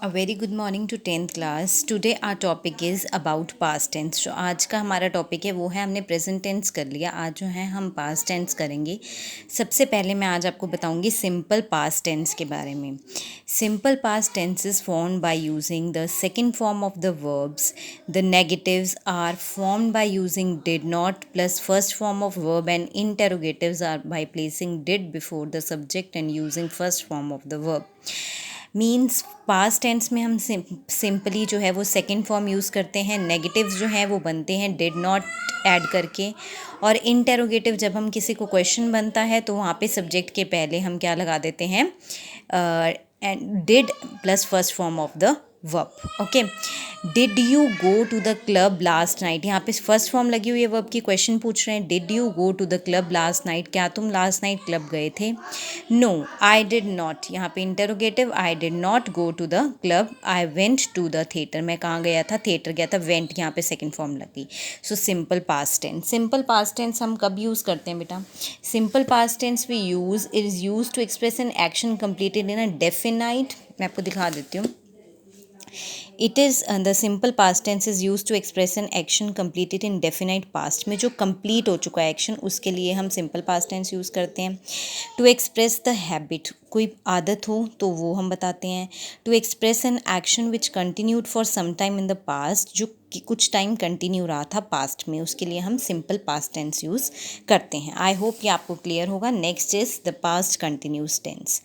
A very good morning to 10th class. Today our topic is about past tense. जो आज का हमारा topic है वो है, हमने प्रेजेंट टेंस कर लिया, आज जो है हम पास्ट टेंस करेंगे। सबसे पहले मैं आज आपको बताऊंगी सिंपल पास्ट टेंस के बारे में। Simple past tense is formed by using the second form of the verbs. The negatives are formed by using did not plus first form of verb and interrogatives are by placing did before the subject and using first form of the verb. Means past tense में हम simply जो है वो second form use करते हैं, negatives जो हैं वो बनते हैं डिड नॉट ऐड करके, और इंटेरोगेटिव जब हम किसी को क्वेश्चन बनता है तो वहाँ पे सब्जेक्ट के पहले हम क्या लगा देते हैं, did plus first form of the verb. Okay, did you go to the club last night, यहाँ पे फर्स्ट फॉर्म लगी हुई है वर्ब की, क्वेश्चन पूछ रहे हैं did you go to the club last night, क्या तुम लास्ट नाइट क्लब गए थे. नो आई डिड नॉट, यहाँ पे interrogative, I did not go to the club, I went to the theatre, मैं कहाँ गया था, थिएटर गया था. वेंट यहाँ पे सेकेंड फॉर्म लगी. So simple past tense. Simple past tense हम कब यूज़ करते हैं बेटा? Simple past tense we use, it is use to express an action completed in a definite. मैं आपको दिखा देती हूँ. It is the simple past tense is use to express an action completed in definite past में जो complete हो चुका है एक्शन, उसके लिए हम सिंपल पास्ट टेंस यूज़ करते हैं. टू एक्सप्रेस द हैबिट, कोई आदत हो तो वो हम बताते हैं. To express an action which continued for some time in the past, जो कि कुछ टाइम कंटिन्यू रहा था पास्ट में, उसके लिए हम सिंपल पास्ट टेंस यूज़ करते हैं. आई होप ये आपको क्लियर होगा. Next is the past continuous tense.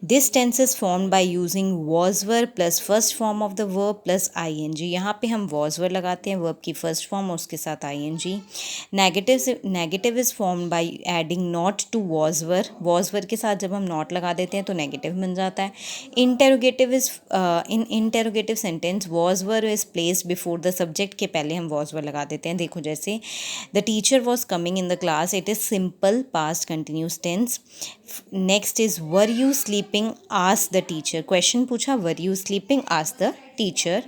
This tense is formed by using was verb plus first form of the verb plus I N G. यहाँ पे हम was verb लगाते हैं, वर्ब की फर्स्ट फॉर्म और उसके साथ I N G. Negative is formed by adding not to was verb. Was verb के साथ जब हम नॉट लगा देते हैं तो नेगेटिव बन जाता है. Interrogative is in interrogative sentence was verb is placed before the subject के पहले हम वॉज वर्ब लगा देते हैं. देखो जैसे the teacher was coming in the class, it is simple past continuous tense. Next is were you sleeping, ask the teacher, question पूछा, were you sleeping, ask the teacher.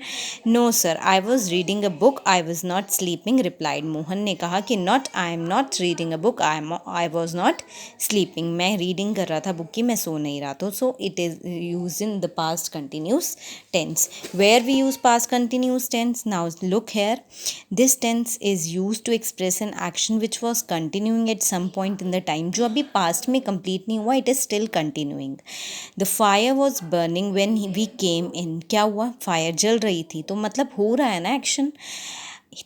No sir I was reading a book, I was not sleeping, replied Mohan ने कहा कि not I am not reading a book, I was not sleeping, मैं reading कर रहा था book की, मैं सो नहीं रहा था. So it is use in the past continuous tense. Where we use past continuous tense? Now look here. This tense is use to express an action which was continuing at some point in the time, जो अभी past में complete नहीं हुआ, it is still continuing. The fire was burning when we came in, क्या हुआ, fire जल रही थी, तो मतलब हो रहा है ना action.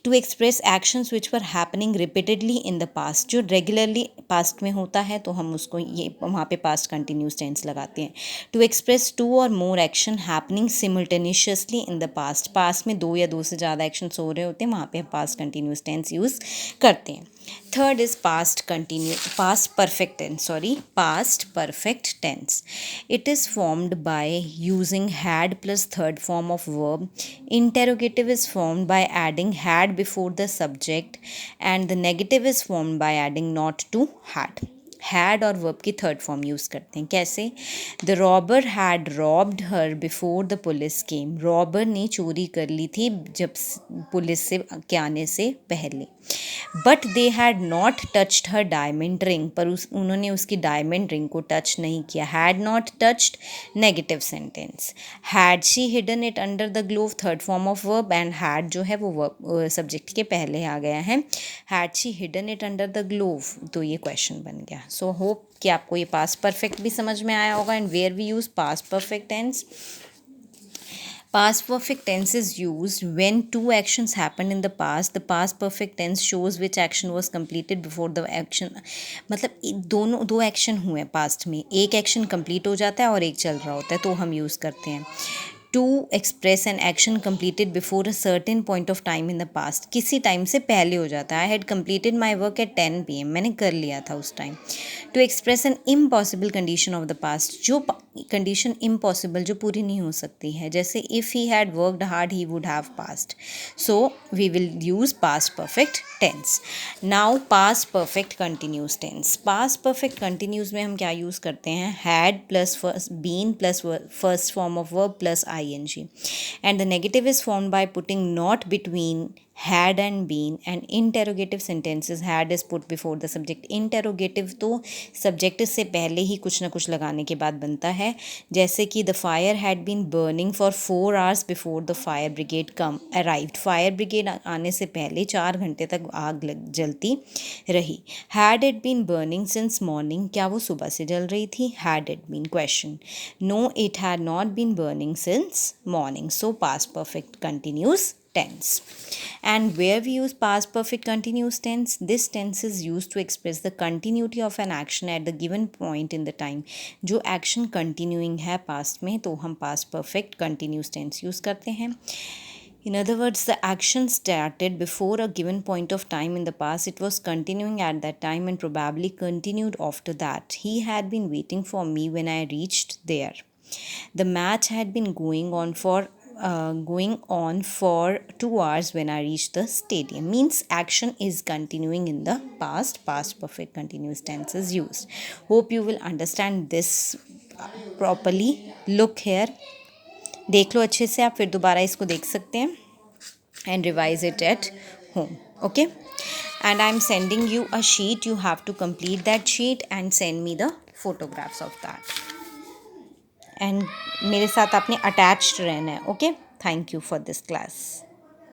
To express actions which were happening repeatedly in the past, जो रेगुलरली पास्ट में होता है तो हम उसको ये वहाँ पे पास्ट कंटिन्यूस टेंस लगाते हैं. टू एक्सप्रेस टू और more action happening simultaneously in the past, past में दो या दो से ज़्यादा एक्शंस हो रहे होते हैं, वहाँ पे हम पास्ट कंटिन्यूस टेंस यूज़ करते हैं. Third is past perfect tense. Past perfect tense. It is formed by using had plus third form of verb. Interrogative is formed by adding had before the subject and the negative is formed by adding not to had. Had और verb की third form use करते हैं. कैसे? The robber had robbed her before the police came, robber ने चोरी कर ली थी जब पुलिस से के आने से पहले. But they had not touched her diamond ring, पर उन्होंने उसकी डायमंड रिंग को टच नहीं किया. Had not touched, negative sentence. Had she hidden it under the glove, third form of verb, and had जो है वो वर्ब सब्जेक्ट के पहले आ गया है. Had she hidden it under the glove, तो ये क्वेश्चन बन गया. सो होप कि आपको ये पास्ट परफेक्ट भी समझ में आया होगा. And where we use past perfect tense. Past perfect tense is used when two actions happened in the past. The past perfect tense shows which action was completed before the action. मतलब दो action हुए past में, एक action complete हो जाता है और एक चल रहा होता है, तो हम यूज़ करते हैं. To express an action completed before a certain point of time in the past, किसी टाइम से पहले हो जाता है. I had completed my work at 10 PM, मैंने कर लिया था उस time. To express an impossible condition of the past, जो कंडीशन इम्पॉसिबल, जो पूरी नहीं हो सकती है, जैसे if he had worked hard he would have passed. So we will use past perfect tense. Now past perfect continuous tense. Past perfect continuous में हम क्या यूज़ करते हैं? Had plus first been plus first form of verb plus ing, and the negative is formed by putting not between had and been, and interrogative sentences had is put before the subject. Interrogative तो subject से पहले ही कुछ ना कुछ लगाने के बाद बनता है, जैसे कि the fire had been burning for 4 hours before the fire brigade arrived. Fire brigade आने से पहले 4 घंटे तक आग जलती रही. Had it been burning since morning, क्या वो सुबह से जल रही थी? Had it been. Question. No, it had not been burning since morning. So past perfect continuous tense. And where we use past perfect continuous tense, this tense is used to express the continuity of an action at the given point in the time. जो action continuing है past में, तो हम past perfect continuous tense use करते हैं. In other words, the action started before a given point of time in the past. It was continuing at that time and probably continued after that. He had been waiting for me when I reached there. The match had been going on for 2 hours when I reached the stadium. Means action is continuing in the past. Past perfect continuous tense is used. Hope you will understand this properly. Look here. देख लो अच्छे से, आप फिर दोबारा इसको देख सकते हैं and revise it at home. Okay, and I'm sending you a sheet. You have to complete that sheet and send me the photographs of that. And मेरे साथ आपने attached रहना है. Okay, thank you for this class.